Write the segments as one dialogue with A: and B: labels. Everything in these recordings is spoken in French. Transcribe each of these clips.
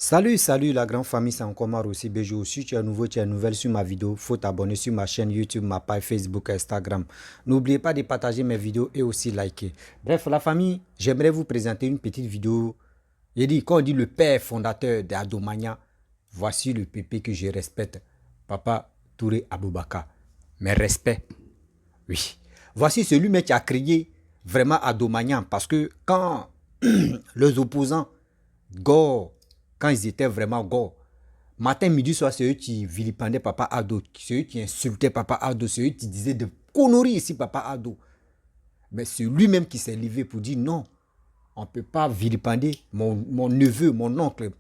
A: Salut la grande famille, c'est encore Omar aussi Béjou. Si tu es nouveau, tu es nouvelle sur ma vidéo, faut t'abonner sur ma chaîne YouTube, ma page Facebook, Instagram. N'oubliez pas de partager mes vidéos et aussi liker. Bref, la famille, j'aimerais vous présenter une petite vidéo. J'ai dit, quand on dit le père fondateur d'Adomania, voici le pépé que je respecte. Papa Touré Aboubaka. Mes respects. Oui. Voici celui-même qui a créé vraiment Adomania. Parce que quand les opposants, Gore, quand ils étaient vraiment gore, matin, midi, soir, c'est eux qui vilipendaient Papa Ado, c'est eux qui insultaient Papa Ado, c'est eux qui disaient de conneries ici, Papa Ado. Mais c'est lui-même qui s'est levé pour dire non, on ne peut pas vilipender mon neveu, mon oncle,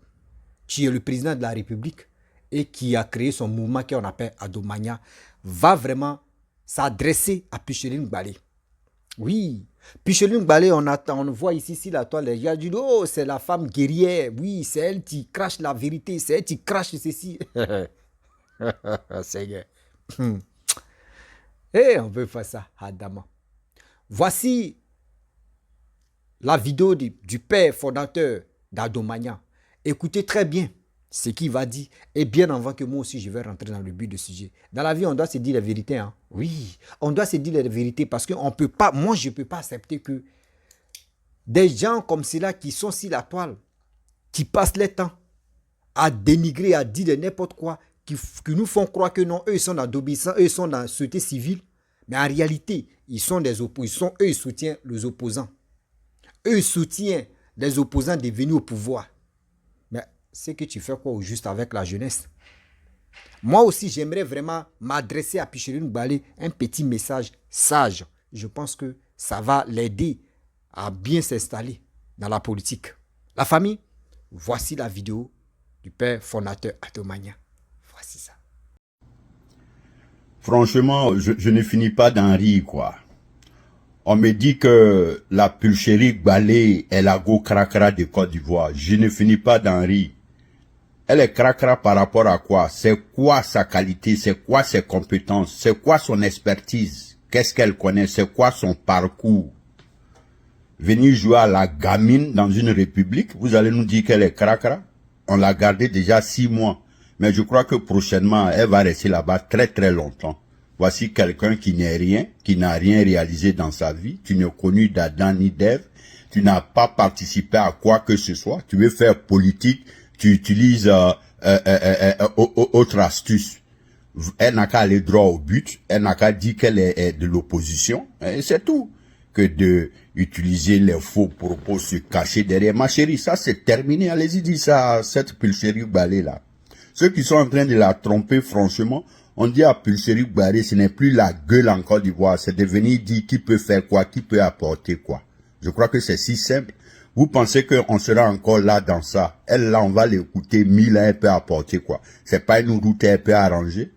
A: qui est le président de la République et qui a créé son mouvement qu'on appelle Adomania, va vraiment s'adresser à Picheline Balé. Oui, Picheline Balé, on voit ici la toile, les gens disent, oh, c'est la femme guerrière, oui, c'est elle qui crache la vérité, c'est elle qui crache ceci. Seigneur. Et on veut faire ça, Adama. Voici la vidéo du père fondateur d'Adomania. Écoutez très bien ce qu'il va dire. Et bien avant que moi aussi, je vais rentrer dans le but du sujet. Dans la vie, on doit se dire la vérité. Hein? Oui, on doit se dire la vérité parce qu'on peut pas, moi, je ne peux pas accepter que des gens comme ceux-là qui sont sur la toile, qui passent leur temps à dénigrer, à dire de n'importe quoi, qui nous font croire que non, eux, ils sont dans l'obéissance, eux, ils sont dans la société civile. Mais en réalité, ils sont des opposants. Eux, ils soutiennent les opposants. Eux, ils soutiennent des opposants devenus au pouvoir. Mais c'est que tu fais quoi au juste avec la jeunesse? Moi aussi, j'aimerais vraiment m'adresser à Picheline Balé un petit message sage. Je pense que ça va l'aider à bien s'installer dans la politique. La famille, voici la vidéo du père fondateur Adomania. Voici ça.
B: Franchement, je ne finis pas d'en rire, quoi. On me dit que la pulcherie Balé est la go cracra de Côte d'Ivoire. Je ne finis pas d'en rire. Elle est cracra par rapport à quoi? C'est quoi sa qualité? C'est quoi ses compétences? C'est quoi son expertise? Qu'est-ce qu'elle connaît? C'est quoi son parcours? Venir jouer à la gamine dans une république, vous allez nous dire qu'elle est cracra? On l'a gardée déjà 6 mois. Mais je crois que prochainement, elle va rester là-bas très très longtemps. Voici quelqu'un qui n'est rien, qui n'a rien réalisé dans sa vie. Tu n'es connu d'Adam ni d'Ève. Tu n'as pas participé à quoi que ce soit. Tu veux faire politique, tu utilises autre astuce. Elle n'a qu'à aller droit au but. Elle n'a qu'à dire qu'elle est de l'opposition. Et c'est tout. Que de utiliser les faux propos, se cacher derrière. Ma chérie, ça c'est terminé. Allez-y, dis ça à cette pulcherie Balé là. Ceux qui sont en train de la tromper, franchement, on dit à pulcherie Balé, ce n'est plus la gueule en Côte d'Ivoire. C'est de venir dire qui peut faire quoi, qui peut apporter quoi. Je crois que c'est si simple. Vous pensez qu'on sera encore là dans ça? Elle là, on va l'écouter 1000 ans, elle peut apporter quoi? C'est pas une route, elle peut arranger.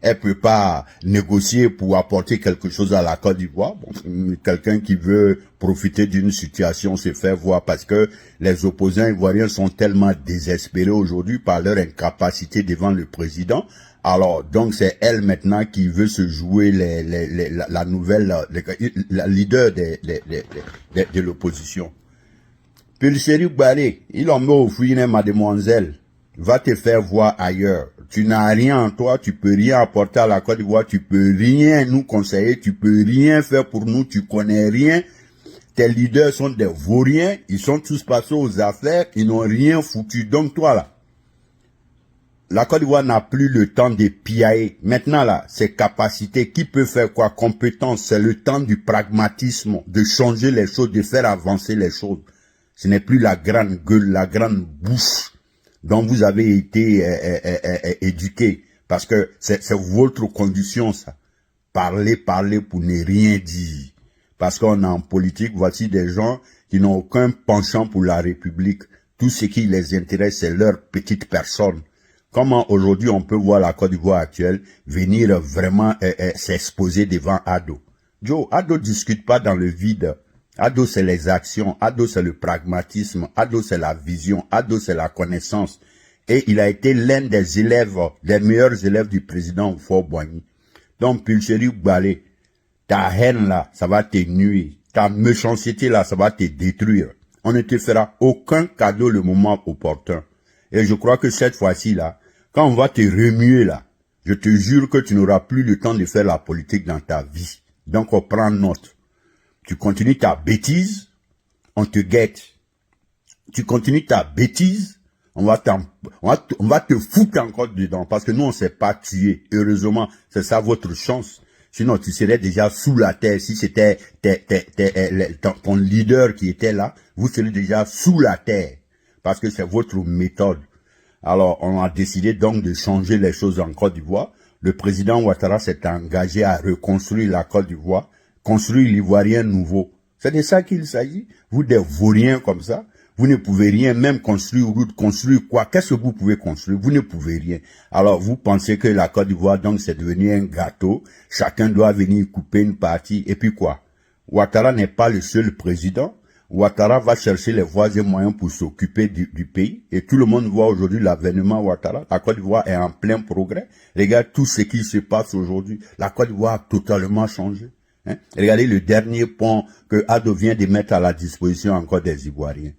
B: Elle peut pas négocier pour apporter quelque chose à la Côte d'Ivoire. Bon, quelqu'un qui veut profiter d'une situation se fait voir parce que les opposants ivoiriens sont tellement désespérés aujourd'hui par leur incapacité devant le président. Alors, donc c'est elle maintenant qui veut se jouer la nouvelle, la leader de l'opposition. Pulcherie Balé, il en met au fouine, mademoiselle. Va te faire voir ailleurs. Tu n'as rien en toi, tu peux rien apporter à la Côte d'Ivoire, tu peux rien nous conseiller, tu peux rien faire pour nous, tu connais rien. Tes leaders sont des vauriens, ils sont tous passés aux affaires, ils n'ont rien foutu. Donc toi là, la Côte d'Ivoire n'a plus le temps de piailler. Maintenant là, ses capacités, qui peut faire quoi, compétence, c'est le temps du pragmatisme, de changer les choses, de faire avancer les choses. Ce n'est plus la grande gueule, la grande bouche dont vous avez été éduqué. Parce que c'est votre condition, ça. Parler pour ne rien dire. Parce qu'on est en politique, voici des gens qui n'ont aucun penchant pour la République. Tout ce qui les intéresse, c'est leur petite personne. Comment aujourd'hui on peut voir la Côte d'Ivoire actuelle venir vraiment s'exposer devant Ado? Joe, Ado discute pas dans le vide. Ado, c'est les actions. Ado, c'est le pragmatisme. Ado, c'est la vision. Ado, c'est la connaissance. Et il a été l'un des élèves, des meilleurs élèves du président Houphouët-Boigny. Donc, Pulcherie Balé, ta haine là, ça va te nuire. Ta méchanceté là, ça va te détruire. On ne te fera aucun cadeau le moment opportun. Et je crois que cette fois-ci, là, quand on va te remuer, là, je te jure que tu n'auras plus le temps de faire la politique dans ta vie. Donc, on prend note. Tu continues ta bêtise, on te guette. Tu continues ta bêtise, on va te foutre encore dedans. Parce que nous, on s'est pas tué. Heureusement, c'est ça votre chance. Sinon, tu serais déjà sous la terre. Si c'était ton leader qui était là, vous serez déjà sous la terre. Parce que c'est votre méthode. Alors, on a décidé donc de changer les choses en Côte d'Ivoire. Le président Ouattara s'est engagé à reconstruire la Côte d'Ivoire, construire l'Ivoirien nouveau. C'est de ça qu'il s'agit. Vous, des vauriens comme ça, vous ne pouvez rien, même construire route, construire quoi? Qu'est-ce que vous pouvez construire? Vous ne pouvez rien. Alors, vous pensez que la Côte d'Ivoire, donc, c'est devenu un gâteau. Chacun doit venir couper une partie. Et puis quoi? Ouattara n'est pas le seul président. Ouattara va chercher les voies et moyens pour s'occuper du pays. Et tout le monde voit aujourd'hui l'avènement Ouattara. La Côte d'Ivoire est en plein progrès. Regarde tout ce qui se passe aujourd'hui. La Côte d'Ivoire a totalement changé. Hein? Regardez le dernier pont que Ado vient de mettre à la disposition encore des Ivoiriens.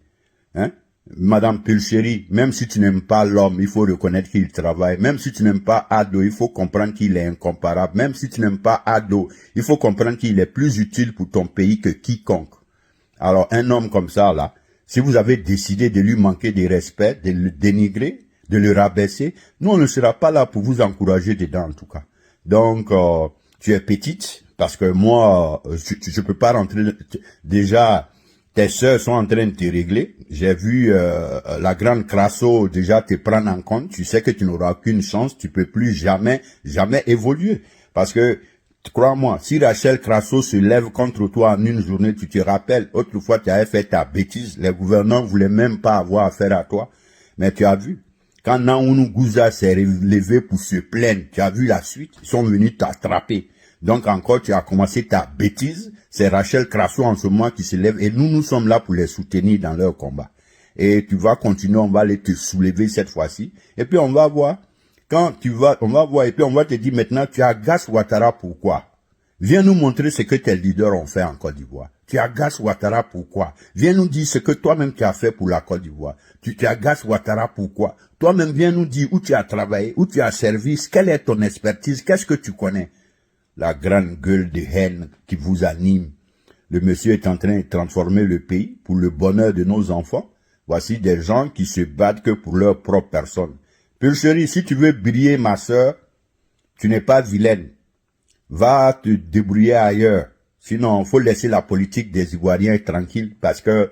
B: Hein? Madame Pulchéry, même si tu n'aimes pas l'homme, il faut reconnaître qu'il travaille. Même si tu n'aimes pas Ado, il faut comprendre qu'il est incomparable. Même si tu n'aimes pas Ado, il faut comprendre qu'il est plus utile pour ton pays que quiconque. Alors, un homme comme ça, là, si vous avez décidé de lui manquer de respect, de le dénigrer, de le rabaisser, nous, on ne sera pas là pour vous encourager dedans, en tout cas. Donc, tu es petite, parce que moi, je peux pas rentrer. Déjà, tes sœurs sont en train de te régler. J'ai vu la grande Crasso déjà te prendre en compte. Tu sais que tu n'auras aucune chance. Tu peux plus jamais évoluer. Parce que, crois-moi, si Rachel Crasso se lève contre toi en une journée, tu te rappelles, autrefois tu avais fait ta bêtise. Les gouvernants voulaient même pas avoir affaire à toi. Mais tu as vu. Quand Naounou Gouza s'est levé pour se plaindre, tu as vu la suite. Ils sont venus t'attraper. Donc encore, tu as commencé ta bêtise. C'est Rachel Crasso en ce moment qui se lève et nous sommes là pour les soutenir dans leur combat. Et tu vas continuer, on va aller te soulever cette fois-ci. Et puis on va voir. Quand on va voir et puis on va te dire maintenant, tu agaces Ouattara pourquoi? Viens nous montrer ce que tes leaders ont fait en Côte d'Ivoire. Tu agaces Ouattara pourquoi? Viens nous dire ce que toi-même tu as fait pour la Côte d'Ivoire. Tu agaces Ouattara pourquoi? Toi-même viens nous dire où tu as travaillé, où tu as servi, quelle est ton expertise, qu'est-ce que tu connais? La grande gueule de haine qui vous anime. Le monsieur est en train de transformer le pays pour le bonheur de nos enfants. Voici des gens qui se battent que pour leur propre personne. Pulchéry, si tu veux briller, ma sœur, tu n'es pas vilaine. Va te débrouiller ailleurs. Sinon, il faut laisser la politique des Ivoiriens tranquille parce que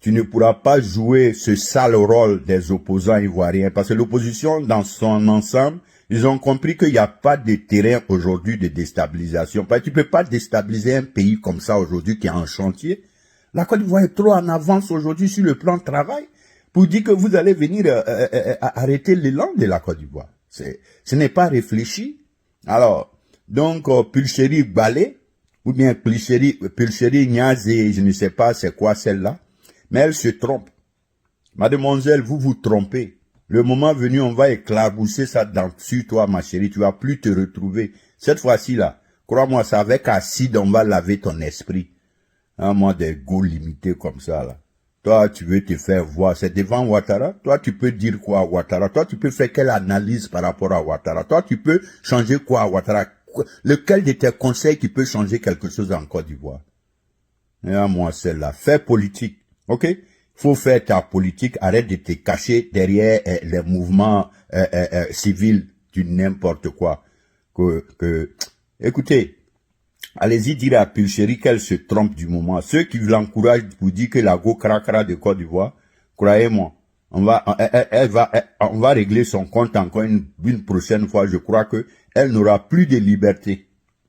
B: tu ne pourras pas jouer ce sale rôle des opposants ivoiriens. Parce que l'opposition, dans son ensemble, ils ont compris qu'il n'y a pas de terrain aujourd'hui de déstabilisation. Parce que tu peux pas déstabiliser un pays comme ça aujourd'hui qui est en chantier. La Côte d'Ivoire est trop en avance aujourd'hui sur le plan de travail pour dire que vous allez venir arrêter l'élan de la Côte d'Ivoire. Ce n'est pas réfléchi. Alors, donc, Pulchéry Balé, ou bien Pulchéry Niazé, je ne sais pas c'est quoi celle-là, mais elle se trompe. Mademoiselle, vous vous trompez. Le moment venu, on va éclabousser ça sur toi, ma chérie. Tu vas plus te retrouver. Cette fois-ci, là, crois-moi, c'est avec acide, on va laver ton esprit. Hein, moi, des goûts limités comme ça, là. Toi, tu veux te faire voir. C'est devant Ouattara. Toi, tu peux dire quoi à Ouattara? Toi, tu peux faire quelle analyse par rapport à Ouattara? Toi, tu peux changer quoi à Ouattara? Lequel de tes conseils qui peut changer quelque chose en Côte d'Ivoire? Et moi, celle-là. Fais politique. OK? Faut faire ta politique. Arrête de te cacher derrière les mouvements civils du n'importe quoi. Écoutez, allez-y dire à Pulchéry qu'elle se trompe du moment. Ceux qui l'encouragent pour dire que la go cracra de Côte d'Ivoire, croyez-moi, on va régler son compte encore une prochaine fois. Je crois que elle n'aura plus de liberté.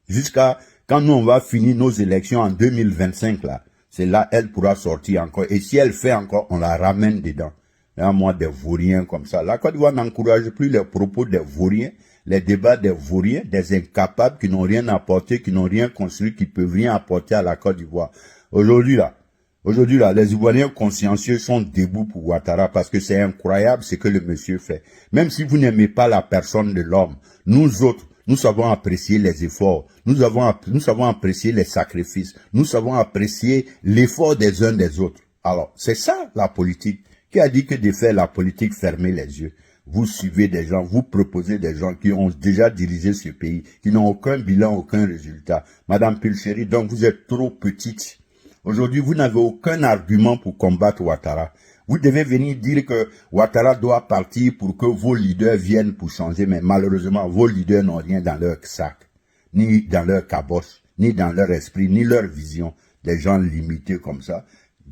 B: Jusqu'à quand nous on va finir nos élections en 2025 là. C'est là elle pourra sortir encore. Et si elle fait encore, on la ramène dedans. Là, moi, des vauriens comme ça. La Côte d'Ivoire n'encourage plus les propos des vauriens, les débats des vauriens, des incapables qui n'ont rien apporté, qui n'ont rien construit, qui peuvent rien apporter à la Côte d'Ivoire. Aujourd'hui là, les Ivoiriens consciencieux sont debout pour Ouattara parce que c'est incroyable ce que le monsieur fait. Même si vous n'aimez pas la personne de l'homme, nous autres, nous savons apprécier les efforts, nous savons apprécier les sacrifices, nous savons apprécier l'effort des uns des autres. Alors, c'est ça la politique Qui a dit que de faire la politique, fermer les yeux? Vous suivez des gens, vous proposez des gens qui ont déjà dirigé ce pays, qui n'ont aucun bilan, aucun résultat. Madame Pulchéry, donc vous êtes trop petite. Aujourd'hui, vous n'avez aucun argument pour combattre Ouattara. Vous devez venir dire que Ouattara doit partir pour que vos leaders viennent pour changer, mais malheureusement, vos leaders n'ont rien dans leur sac, ni dans leur caboche, ni dans leur esprit, ni leur vision. Des gens limités comme ça.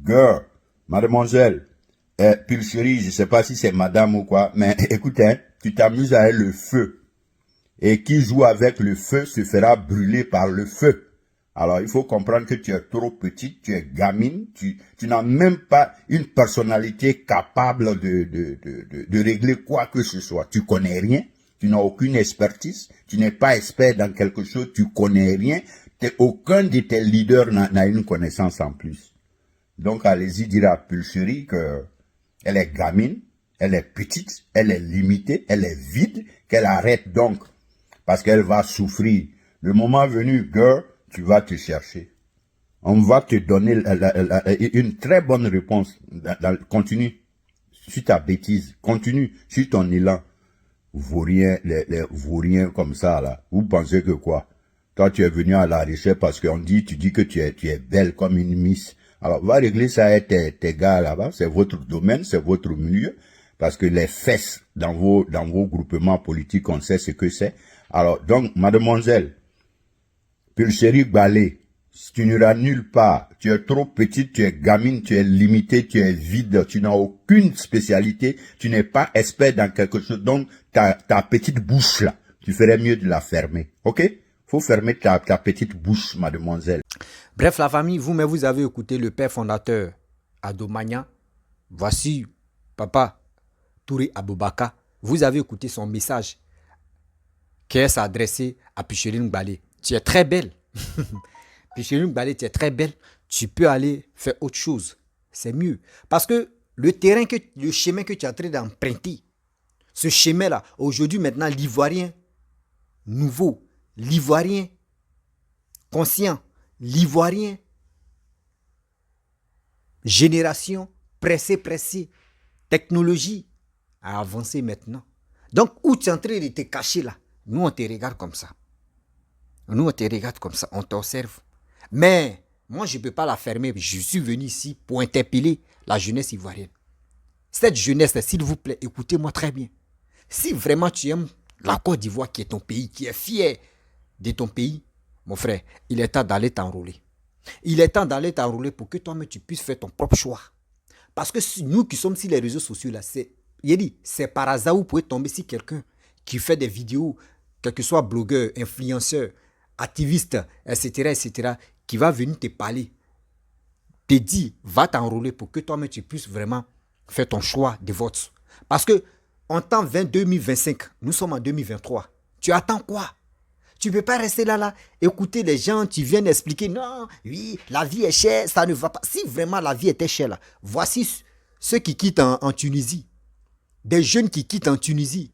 B: Girl, mademoiselle, Pulchéry, je ne sais pas si c'est madame ou quoi, mais écoute, hein, tu t'amuses avec le feu. Et qui joue avec le feu se fera brûler par le feu. Alors, il faut comprendre que tu es trop petite, tu es gamine, tu n'as même pas une personnalité capable de régler quoi que ce soit. Tu connais rien, tu n'as aucune expertise, tu n'es pas expert dans quelque chose, tu connais rien, aucun de tes leaders n'a une connaissance en plus. Donc, allez-y dire à Pulchéry que elle est gamine, elle est petite, elle est limitée, elle est vide, qu'elle arrête donc, parce qu'elle va souffrir. Le moment venu, girl, tu vas te chercher. On va te donner une très bonne réponse. Continue sur ta bêtise, continue sur ton élan. Vaurien, les vauriens comme ça, là. Vous pensez que quoi? Toi, tu es venu à la recherche parce qu'on dit, tu dis que tu es belle comme une miss. Alors, va régler ça avec tes gars là-bas. C'est votre domaine, c'est votre milieu. Parce que les fesses dans vos groupements politiques, on sait ce que c'est. Alors, donc, mademoiselle, Pulchéry Gbalé, tu n'iras nulle part. Tu es trop petite, tu es gamine, tu es limitée, tu es vide, tu n'as aucune spécialité, tu n'es pas expert dans quelque chose. Donc, ta petite bouche là, tu ferais mieux de la fermer. Ok? Faut fermer ta petite bouche, mademoiselle.
A: Bref, la famille, vous avez écouté le père fondateur Ado Magna. Voici Papa Touré Aboubaka. Vous avez écouté son message qui est adressé à Pulchéry Gbalé. Tu es très belle. Pulchéry Gbalé, tu es très belle. Tu peux aller faire autre chose. C'est mieux. Parce que le chemin que tu es en train d'emprunter, ce chemin-là, aujourd'hui, maintenant, l'Ivoirien nouveau, l'Ivoirien conscient, l'Ivoirien génération pressée, technologie a avancé maintenant. Donc, où tu es en train de te cacher là, nous, on te regarde comme ça. Nous, on te regarde comme ça, on t'observe. Mais, moi, je ne peux pas la fermer. Je suis venu ici pour interpeller la jeunesse ivoirienne. Cette jeunesse, s'il vous plaît, écoutez-moi très bien. Si vraiment tu aimes la Côte d'Ivoire qui est ton pays, qui est fier de ton pays, mon frère, il est temps d'aller t'enrôler. Il est temps d'aller t'enrôler pour que toi-même tu puisses faire ton propre choix. Parce que nous qui sommes sur les réseaux sociaux, là, c'est par hasard où vous pouvez tomber sur quelqu'un qui fait des vidéos, quel que soit blogueur, influenceur, activiste, etc., qui va venir te parler, te dit, va t'enrôler pour que toi-même tu puisses vraiment faire ton choix de vote. Parce que en temps 2025, nous sommes en 2023. Tu attends quoi? Tu ne peux pas rester là, écouter les gens, tu viens d'expliquer, non, oui, la vie est chère, ça ne va pas. Si vraiment la vie était chère, là, voici ceux qui quittent en Tunisie. Des jeunes qui quittent en Tunisie,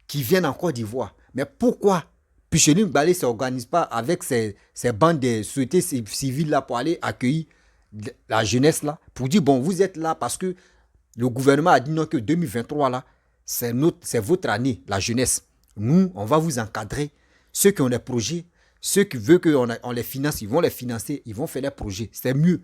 A: qui viennent en Côte d'Ivoire. Mais pourquoi Pulchéry Gbalé ne s'organise pas avec ces bandes de sociétés civiles là pour aller accueillir la jeunesse là, pour dire, bon, vous êtes là parce que le gouvernement a dit non que 2023 là, c'est votre année, la jeunesse. Nous, on va vous encadrer. Ceux qui ont des projets, ceux qui veulent qu'on les finance, ils vont les financer, ils vont faire des projets. C'est mieux.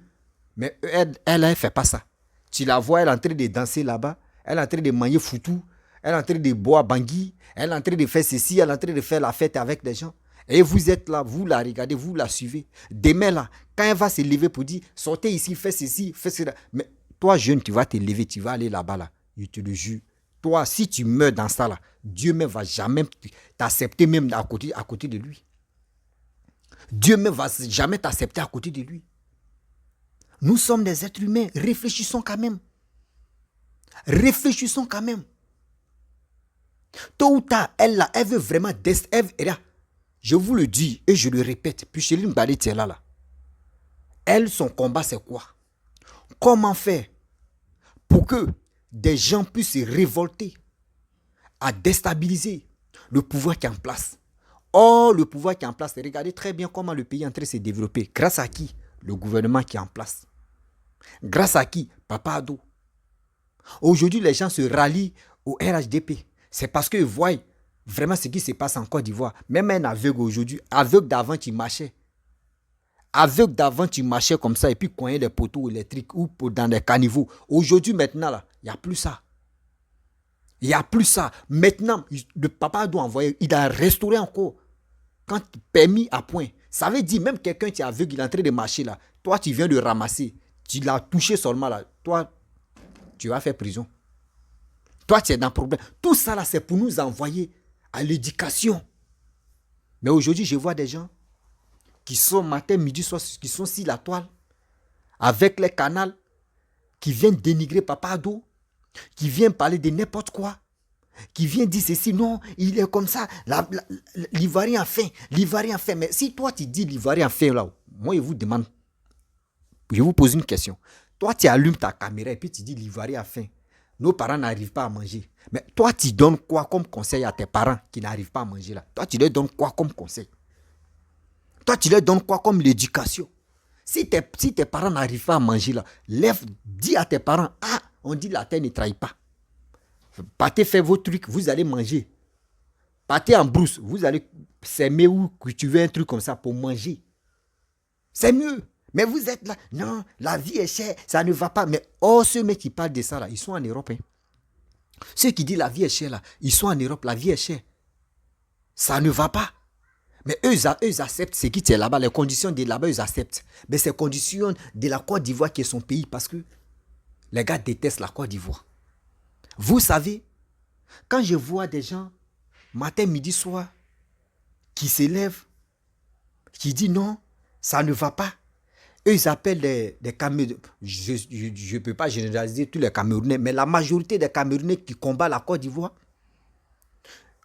A: Mais elle ne fait pas ça. Tu la vois, elle est en train de danser là-bas, elle est en train de manger foutou, elle est en train de boire bangui, elle est en train de faire ceci, elle est en train de faire la fête avec des gens. Et vous êtes là, vous la regardez, vous la suivez. Demain là, quand elle va se lever pour dire, sortez ici, faites ceci, faites cela. Mais toi, jeune, tu vas te lever, tu vas aller là-bas là. Je te le jure. Toi, si tu meurs dans ça là, Dieu ne va jamais t'accepter même à côté de lui. Dieu ne va jamais t'accepter à côté de lui. Nous sommes des êtres humains. Réfléchissons quand même. Réfléchissons quand même. Tôt ou tard, elle veut vraiment... Je vous le dis et je le répète. Pulchéry Gbalé est là. Elle, son combat, c'est quoi? Comment faire pour que des gens puissent se révolter à déstabiliser le pouvoir qui est en place? Or, le pouvoir qui est en place, regardez très bien comment le pays est en train de se développer. Grâce à qui? Le gouvernement qui est en place. Grâce à qui? Papa Ado. Aujourd'hui, les gens se rallient au RHDP. C'est parce qu'ils voient vraiment ce qui se passe en Côte d'Ivoire. Même un aveugle aujourd'hui, aveugle d'avant qui marchait. Aveugle d'avant, tu marchais comme ça et puis cognais les poteaux électriques ou dans des caniveaux. Aujourd'hui, maintenant, là, il n'y a plus ça. Il n'y a plus ça. Maintenant, le papa doit envoyer, il a restauré encore. Quand permis à point. Ça veut dire, même quelqu'un qui est aveugle, il est en train de marcher là. Toi, tu viens de ramasser. Tu l'as touché seulement là. Toi, tu vas faire prison. Toi, tu es dans le problème. Tout ça là, c'est pour nous envoyer à l'éducation. Mais aujourd'hui, je vois des gens qui sont matin, midi, soir, qui sont sur la toile, avec les canals, qui viennent dénigrer Papa Ado, qui viennent parler de n'importe quoi, qui viennent dire ceci, non, il est comme ça, l'Ivoirien a faim, l'Ivoirien a faim. Mais si toi tu dis l'Ivoirien a faim, là, moi je vous demande, je vous pose une question. Toi tu allumes ta caméra et puis tu dis l'Ivoirien a faim. Nos parents n'arrivent pas à manger. Mais toi tu donnes quoi comme conseil à tes parents qui n'arrivent pas à manger là? Toi tu leur donnes quoi comme conseil? Toi, tu leur donnes quoi comme l'éducation? Si tes parents n'arrivent pas à manger là, lève, dis à tes parents, ah, on dit la terre ne trahit pas. Partez faire vos trucs, vous allez manger. Partez en brousse, vous allez s'aimer ou cultiver un truc comme ça pour manger. C'est mieux. Mais vous êtes là, non, la vie est chère, ça ne va pas. Mais oh, ceux mecs qui parlent de ça là, ils sont en Europe. Hein. Ceux qui disent la vie est chère là, ils sont en Europe, la vie est chère. Ça ne va pas. Mais eux acceptent ce qui est là-bas, les conditions de là-bas, ils acceptent. Mais ces conditions de la Côte d'Ivoire qui est son pays parce que les gars détestent la Côte d'Ivoire. Vous savez, quand je vois des gens, matin, midi, soir, qui s'élèvent, qui disent non, ça ne va pas. Eux, ils appellent des Camerounais. Je ne peux pas généraliser tous les Camerounais, mais la majorité des Camerounais qui combattent la Côte d'Ivoire,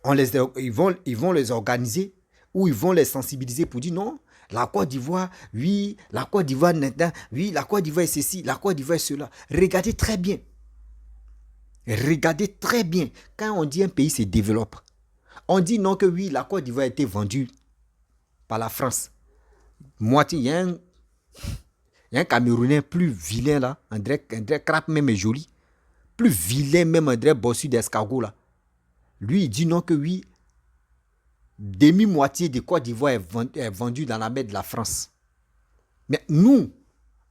A: ils vont les organiser ou ils vont les sensibiliser pour dire non, la Côte d'Ivoire, oui, la Côte d'Ivoire, oui, la Côte d'Ivoire est ceci, la Côte d'Ivoire est cela. Regardez très bien. Regardez très bien. Quand on dit un pays se développe, on dit non que oui, la Côte d'Ivoire a été vendue par la France. Moitié, il y a un Camerounais plus vilain là, André Crap même est joli, plus vilain même André Bossu d'Escargot là. Lui, il dit non que oui, demi-moitié de Côte d'Ivoire est vendue dans la mer de la France. Mais nous,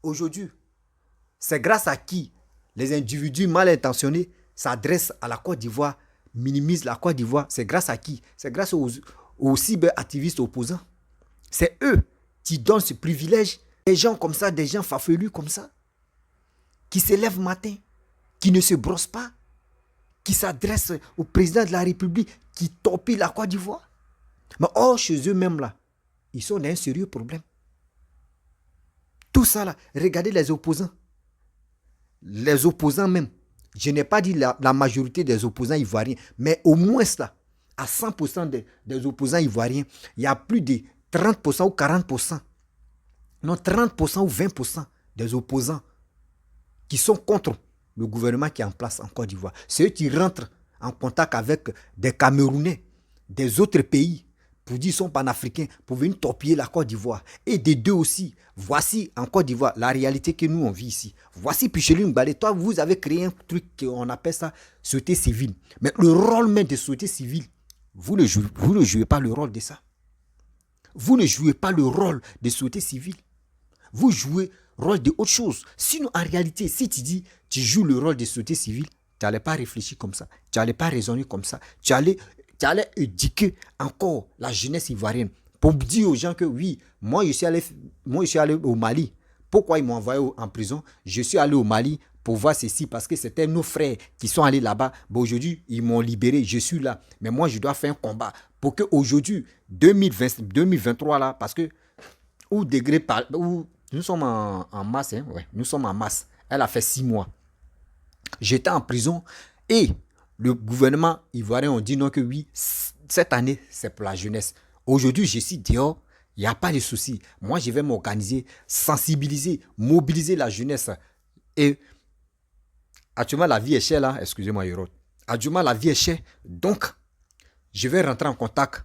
A: aujourd'hui, c'est grâce à qui les individus mal intentionnés s'adressent à la Côte d'Ivoire, minimisent la Côte d'Ivoire. C'est grâce à qui? C'est grâce aux cyberactivistes opposants. C'est eux qui donnent ce privilège. Des gens comme ça, des gens farfelus comme ça, qui se lèvent matin, qui ne se brossent pas, qui s'adressent au président de la République, qui torpillent la Côte d'Ivoire. Mais oh, chez eux-mêmes là, ils sont dans un sérieux problème. Tout ça là, regardez les opposants. Les opposants même. Je n'ai pas dit la majorité des opposants ivoiriens, mais au moins là, à 100% des opposants ivoiriens, il y a plus de 30% ou 40%. Non, 30% ou 20% des opposants qui sont contre le gouvernement qui est en place en Côte d'Ivoire. C'est eux qui rentrent en contact avec des Camerounais, des autres pays, pour dire qu'ils sont panafricains, pour venir torpiller la Côte d'Ivoire. Et des deux aussi. Voici en Côte d'Ivoire la réalité que nous on vit ici. Voici Picheline Balé. Toi, vous avez créé un truc qu'on appelle ça société civile. Mais le rôle même de société civile, vous ne jouez pas le rôle de ça. Vous ne jouez pas le rôle de société civile. Vous jouez le rôle de autre chose. Sinon, en réalité, si tu dis tu joues le rôle de société civile, tu n'allais pas réfléchir comme ça. Tu n'allais pas raisonner comme ça. Tu allais éduquer encore la jeunesse ivoirienne pour dire aux gens que oui, moi je suis allé au Mali. Pourquoi ils m'ont envoyé en prison? Je suis allé au Mali pour voir ceci parce que c'était nos frères qui sont allés là-bas. Bon, aujourd'hui, ils m'ont libéré, je suis là. Mais moi, je dois faire un combat pour qu'aujourd'hui, 2023 là, parce que où nous sommes en masse, hein? Ouais, nous sommes en masse. Elle a fait 6 mois. J'étais en prison et le gouvernement ivoirien a dit non que oui, cette année, c'est pour la jeunesse. Aujourd'hui, je suis dehors, il n'y a pas de souci. Moi, je vais m'organiser, sensibiliser, mobiliser la jeunesse. Et actuellement, la vie est chère là, excusez-moi, Yoro. Actuellement, la vie est chère. Donc, je vais rentrer en contact,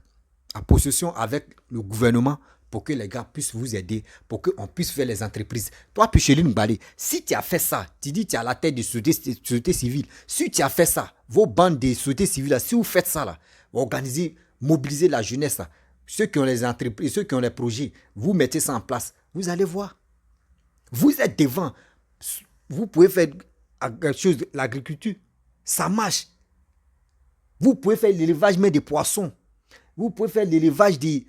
A: en possession avec le gouvernement pour que les gars puissent vous aider, pour qu'on puisse faire les entreprises. Toi, Picheline Balé, si tu as fait ça, tu dis tu es à la tête de société civile, si tu as fait ça, vos bandes de société civile, si vous faites ça, là, organisez, mobilisez la jeunesse, là, ceux qui ont les entreprises, ceux qui ont les projets, vous mettez ça en place, vous allez voir. Vous êtes devant. Vous pouvez faire quelque chose, l'agriculture, ça marche. Vous pouvez faire l'élevage mais des poissons. Vous pouvez faire l'élevage des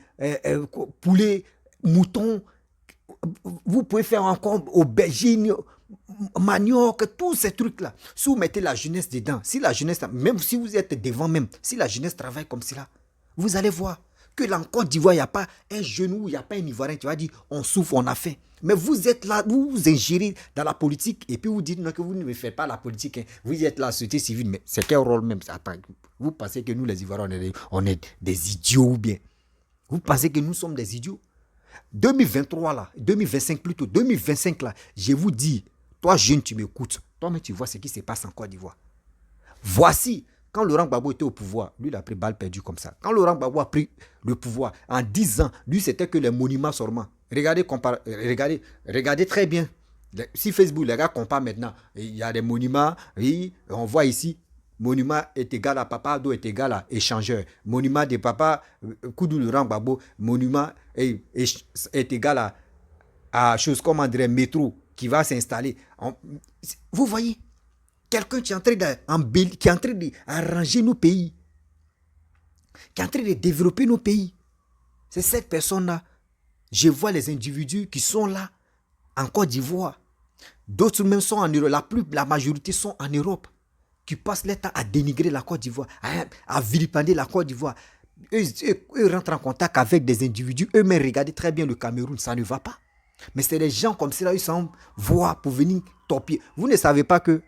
A: poulets, moutons. Vous pouvez faire encore aubergines, manioc, tous ces trucs-là. Si vous mettez la jeunesse dedans, si la jeunesse, même si vous êtes devant même, si la jeunesse travaille comme cela, vous allez voir que là en Côte d'Ivoire, il n'y a pas un genou, il n'y a pas un Ivoirien qui va dire on souffre, on a faim. Mais vous êtes là, vous vous ingérez dans la politique et puis vous dites non, que vous ne faites pas la politique. Hein. Vous êtes la société civile, mais c'est quel rôle même? Attends, vous pensez que nous les Ivoiriens, on est des idiots ou bien? Vous pensez que nous sommes des idiots? 2023 là, 2025 plutôt, 2025 là, je vous dis, toi jeune tu m'écoutes, toi-même tu vois ce qui se passe en Côte d'Ivoire. Voici, quand Laurent Gbagbo était au pouvoir, lui il a pris balle perdue comme ça. Quand Laurent Gbagbo a pris le pouvoir, en 10 ans, lui c'était que les monuments seulement. Regardez très bien. Si Facebook, les gars comparent maintenant, il y a des monuments, oui, on voit ici, monument est égal à Papa Ado est égal à échangeur. Monument de Papa Koudou Laurent Gbagbo, monument est égal à chose comme on dirait métro qui va s'installer. Vous voyez, quelqu'un qui est en train d'embellir, qui est en train d'arranger nos pays, qui est en train de développer nos pays. C'est cette personne-là. Je vois les individus qui sont là en Côte d'Ivoire. D'autres même sont en Europe. La majorité sont en Europe. Qui passent leur temps à dénigrer la Côte d'Ivoire, à vilipender la Côte d'Ivoire. Eux rentrent en contact avec des individus. Eux-mêmes, regardez très bien le Cameroun, ça ne va pas. Mais c'est des gens comme cela, ils s'envoient pour venir topier. Vous ne savez pas que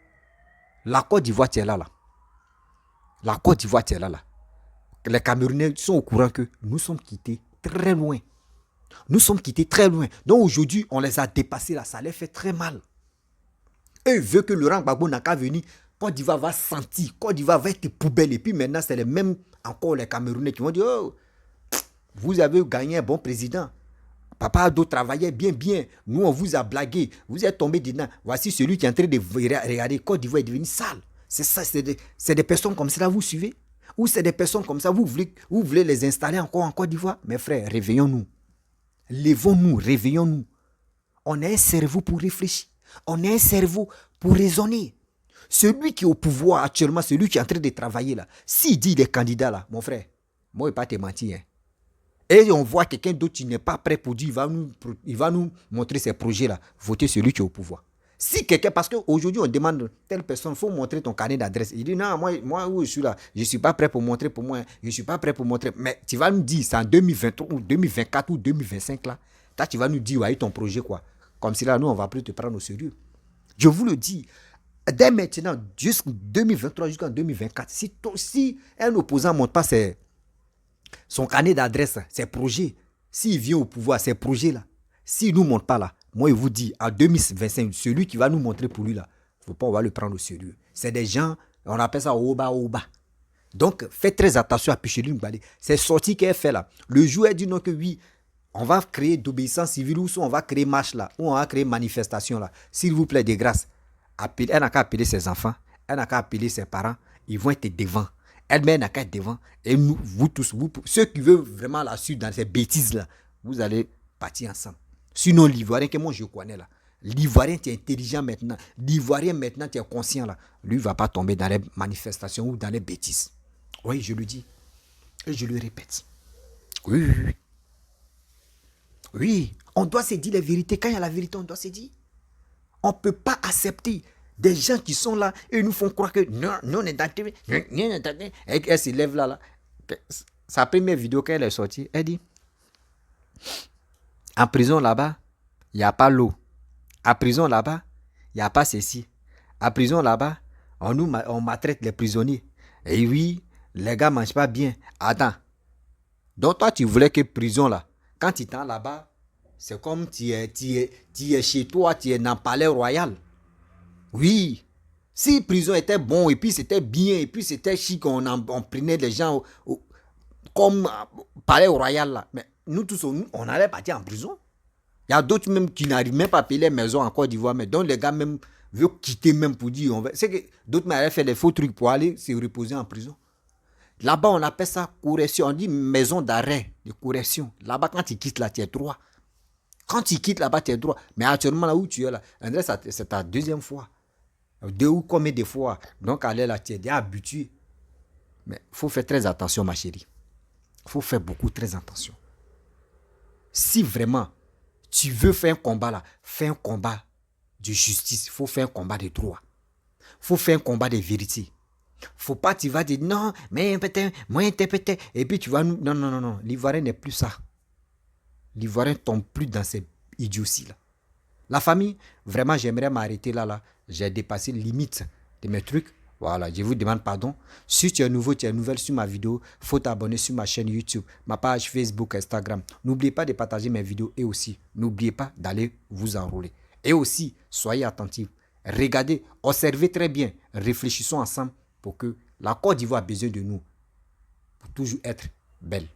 A: la Côte d'Ivoire, tu es là. La Côte d'Ivoire, tu es là. Les Camerounais sont au courant que nous sommes quittés très loin. Nous sommes quittés très loin. Donc aujourd'hui, on les a dépassés là. Ça les fait très mal. Eux veulent que Laurent Gbagbo n'a qu'à venir. Côte d'Ivoire va sentir. Côte d'Ivoire va être poubelle. Et puis maintenant, c'est les mêmes encore les Camerounais qui vont dire oh, vous avez gagné un bon président. Papa Ado travaillait bien. Nous, on vous a blagué. Vous êtes tombé dedans. Voici celui qui est en train de regarder. Côte d'Ivoire est devenu sale. C'est ça. C'est des personnes comme ça, vous suivez? Ou c'est des personnes comme ça, vous voulez les installer encore en Côte d'Ivoire? Mes frères, réveillons-nous. Levons-nous, réveillons-nous. On a un cerveau pour réfléchir. On a un cerveau pour raisonner. Celui qui est au pouvoir actuellement, celui qui est en train de travailler là, s'il dit des candidats là, mon frère, moi je ne vais pas te mentir. Hein. Et on voit quelqu'un d'autre qui n'est pas prêt pour dire, il va nous montrer ses projets là, votez celui qui est au pouvoir. Si quelqu'un, parce qu'aujourd'hui on demande telle personne, il faut montrer ton carnet d'adresse. Il dit non, moi où je suis là, je ne suis pas prêt pour montrer pour moi, je ne suis pas prêt pour montrer. Mais tu vas nous dire, c'est en 2023 ou 2024 ou 2025 là, tu vas nous dire, ouais, ton projet quoi. Comme si là, nous, on ne va plus te prendre au sérieux. Je vous le dis, dès maintenant, jusqu'en 2023, jusqu'en 2024, si un opposant ne montre pas son carnet d'adresse, ses projets, s'il vient au pouvoir, ses projets-là, s'il ne nous montre pas là, moi, je vous dis, en 2025, celui qui va nous montrer pour lui là, il ne faut pas, on va le prendre au sérieux. C'est des gens, on appelle ça oba. Donc, faites très attention à Picheline Balé. C'est sorti qu'elle fait là. Le jour, elle dit non que oui, on va créer d'obéissance civile ou on va créer marche là, ou on va créer manifestation là. S'il vous plaît, de grâce, elle n'a qu'à appeler ses enfants, elle n'a qu'à appeler ses parents, ils vont être devant. Elle-même n'a qu'à être devant. Et nous, vous tous, ceux qui veulent vraiment la suite dans ces bêtises là, vous allez partir ensemble. Sinon, l'Ivoirien que moi je connais là, l'Ivoirien qui est intelligent maintenant, l'Ivoirien maintenant qui est conscient là, lui ne va pas tomber dans les manifestations ou dans les bêtises. Oui, je le dis. Et je le répète. Oui. Oui, on doit se dire la vérité. Quand il y a la vérité, on doit se dire. On ne peut pas accepter des gens qui sont là et nous font croire que non, on est dans TV. Et elle se lève là. Sa première vidéo, quand elle est sortie, elle dit en prison là-bas, il n'y a pas l'eau. En prison là-bas, il n'y a pas ceci. En prison là-bas, on maltraite les prisonniers. Et oui, les gars ne mangent pas bien. Attends. Donc toi, tu voulais que prison là, quand tu es là-bas, c'est comme tu es chez toi, tu es dans le palais royal. Oui. Si prison était bon, et puis c'était bien, et puis c'était chic, on prenait les gens comme palais royal là. Mais nous tous, on allait partir en prison. Il y a d'autres même qui n'arrivent même pas à payer les maisons en Côte d'Ivoire, mais dont les gars même veulent quitter même pour dire, c'est que d'autres m'avaient fait des faux trucs pour aller se reposer en prison. Là-bas, on appelle ça correction, on dit maison d'arrêt, de correction. Là-bas, quand tu quittes là, tu es droit. Quand tu quittes là-bas, tu es droit. Mais actuellement, là où tu es là, André, c'est ta deuxième fois. 2 ou combien de fois. Donc, aller là, tu es déjà habitué. Mais il faut faire très attention, ma chérie. Il faut faire beaucoup très attention. Si vraiment tu veux faire un combat là, fais un combat de justice. Il faut faire un combat de droit. Il faut faire un combat de vérité. Faut pas, tu vas dire non, mais peut-être, moi, peut-être. Et puis tu vas nous. Non, non, non, non. L'Ivoirien n'est plus ça. L'Ivoirien tombe plus dans ces idioties-là. La famille, vraiment, j'aimerais m'arrêter là. J'ai dépassé la limite de mes trucs. Voilà, je vous demande pardon. Si tu es nouveau, tu es nouvelle sur ma vidéo, il faut t'abonner sur ma chaîne YouTube, ma page Facebook, Instagram. N'oubliez pas de partager mes vidéos et aussi, n'oubliez pas d'aller vous enrôler. Et aussi, soyez attentifs. Regardez, observez très bien. Réfléchissons ensemble pour que la Côte d'Ivoire a besoin de nous pour toujours être belle.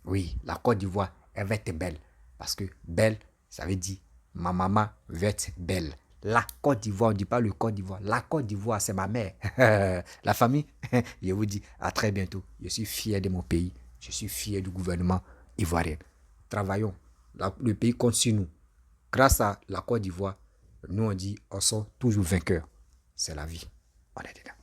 A: Oui, la Côte d'Ivoire, elle va être belle. Parce que belle, ça veut dire ma maman veut être belle. La Côte d'Ivoire, on ne dit pas le Côte d'Ivoire. La Côte d'Ivoire, c'est ma mère. La famille, je vous dis à très bientôt. Je suis fier de mon pays. Je suis fier du gouvernement ivoirien. Travaillons. Le pays compte sur nous. Grâce à la Côte d'Ivoire, nous on dit, on sort toujours vainqueur. C'est la vie. On est dedans.